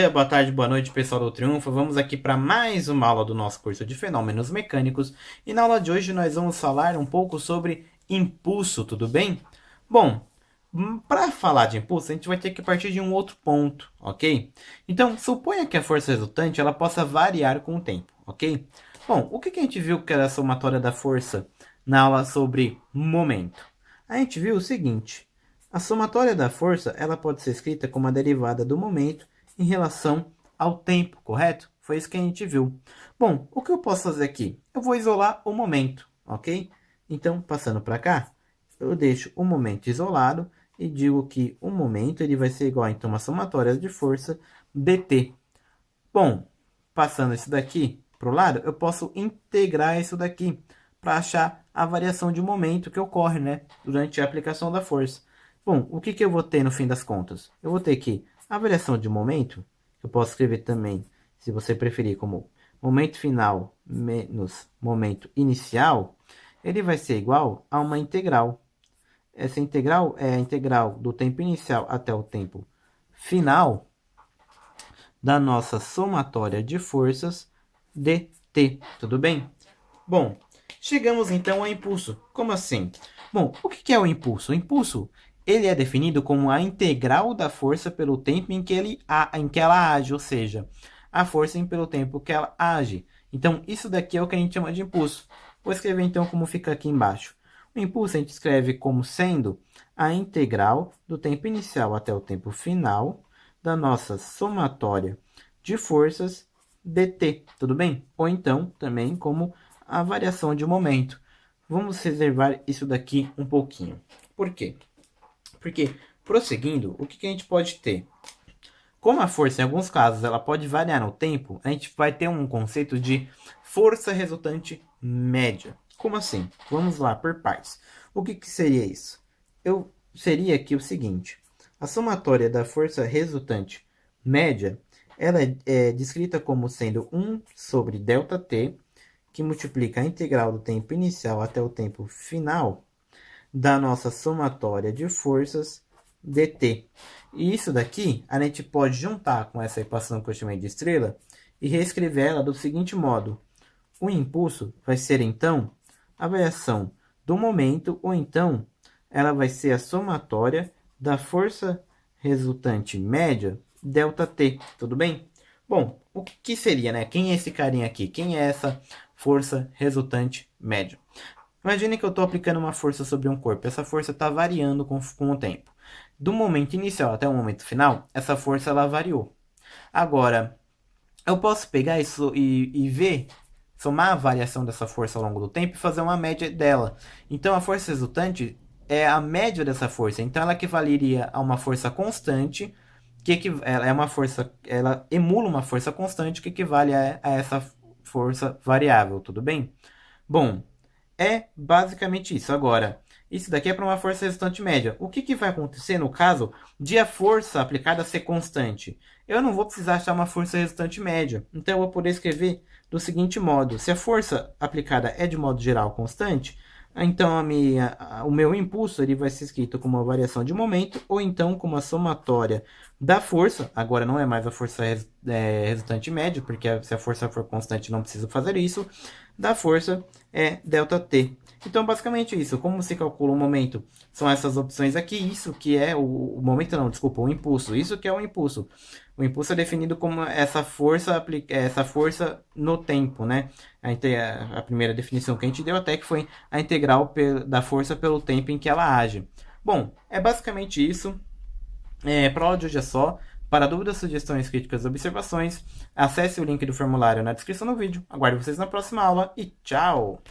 dia, boa tarde, boa noite, pessoal do Triunfo. Vamos aqui para mais uma aula do nosso curso de Fenômenos Mecânicos. E na aula de hoje nós vamos falar um pouco sobre impulso, tudo bem? Bom, para falar de impulso, a gente vai ter que partir de um outro ponto, ok? Então, suponha que a força resultante ela possa variar com o tempo, ok? Bom, o que a gente viu que era a somatória da força na aula sobre momento? A gente viu o seguinte: a somatória da força ela pode ser escrita como a derivada do momento em relação ao tempo, correto? Foi isso que a gente viu. Bom, o que eu posso fazer aqui? Eu vou isolar o momento, ok? Então, passando para cá, eu deixo o momento isolado e digo que o momento ele vai ser igual a então, uma somatória de força dt. Bom, passando isso daqui para o lado, eu posso integrar isso daqui para achar a variação de momento que ocorre, né, durante a aplicação da força. Bom, o que eu vou ter no fim das contas? Eu vou ter que a variação de momento, eu posso escrever também, se você preferir, como momento final menos momento inicial, ele vai ser igual a uma integral. Essa integral é a integral do tempo inicial até o tempo final da nossa somatória de forças dt, tudo bem? Bom, chegamos então ao impulso. Como assim? Bom, o que é o impulso? O impulso ele é definido como a integral da força pelo tempo em que ela age, ou seja, a força pelo tempo que ela age. Então, isso daqui é o que a gente chama de impulso. Vou escrever então como fica aqui embaixo. O impulso a gente escreve como sendo a integral do tempo inicial até o tempo final da nossa somatória de forças dt, tudo bem? Ou então, também como a variação de momento. Vamos reservar isso daqui um pouquinho. Por quê? Porque, prosseguindo, o que a gente pode ter? Como a força, em alguns casos, ela pode variar no tempo, a gente vai ter um conceito de força resultante média. Como assim? Vamos lá, por partes. O que seria isso? Seria aqui o seguinte: a somatória da força resultante média, ela é descrita como sendo 1 sobre ΔT, que multiplica a integral do tempo inicial até o tempo final da nossa somatória de forças dt. E isso daqui a gente pode juntar com essa equação que eu chamei de estrela e reescrever ela do seguinte modo: o impulso vai ser então a variação do momento, ou então ela vai ser a somatória da força resultante média ΔT, tudo bem? Bom, o que seria, né? Quem é esse carinha aqui? Quem é essa força resultante média? Imagine que eu estou aplicando uma força sobre um corpo. Essa força está variando com o tempo. Do momento inicial até o momento final, essa força ela variou. Agora, eu posso pegar isso e ver, somar a variação dessa força ao longo do tempo e fazer uma média dela. Então, a força resultante é a média dessa força. Então, ela equivaleria a uma força constante, ela emula uma força constante que equivale a essa força variável, tudo bem? Bom, é basicamente isso. Agora, isso daqui é para uma força resultante média. O que vai acontecer no caso de a força aplicada ser constante? Eu não vou precisar achar uma força resultante média. Então, eu vou poder escrever do seguinte modo: se a força aplicada é de modo geral constante, então o meu impulso ele vai ser escrito como uma variação de momento, ou então como a somatória da força. Agora não é mais a força resultante média, porque se a força for constante não preciso fazer isso. Da força é ΔT. Então, basicamente isso. Como se calcula o momento? São essas opções aqui. Isso que é o momento, não, desculpa, o impulso. Isso que é o impulso. O impulso é definido como essa força no tempo, né? A primeira definição que a gente deu até que foi a integral da força pelo tempo em que ela age. Bom, é basicamente isso. Para a aula de hoje é só. Para dúvidas, sugestões, críticas e observações, acesse o link do formulário na descrição do vídeo. Aguardo vocês na próxima aula e tchau!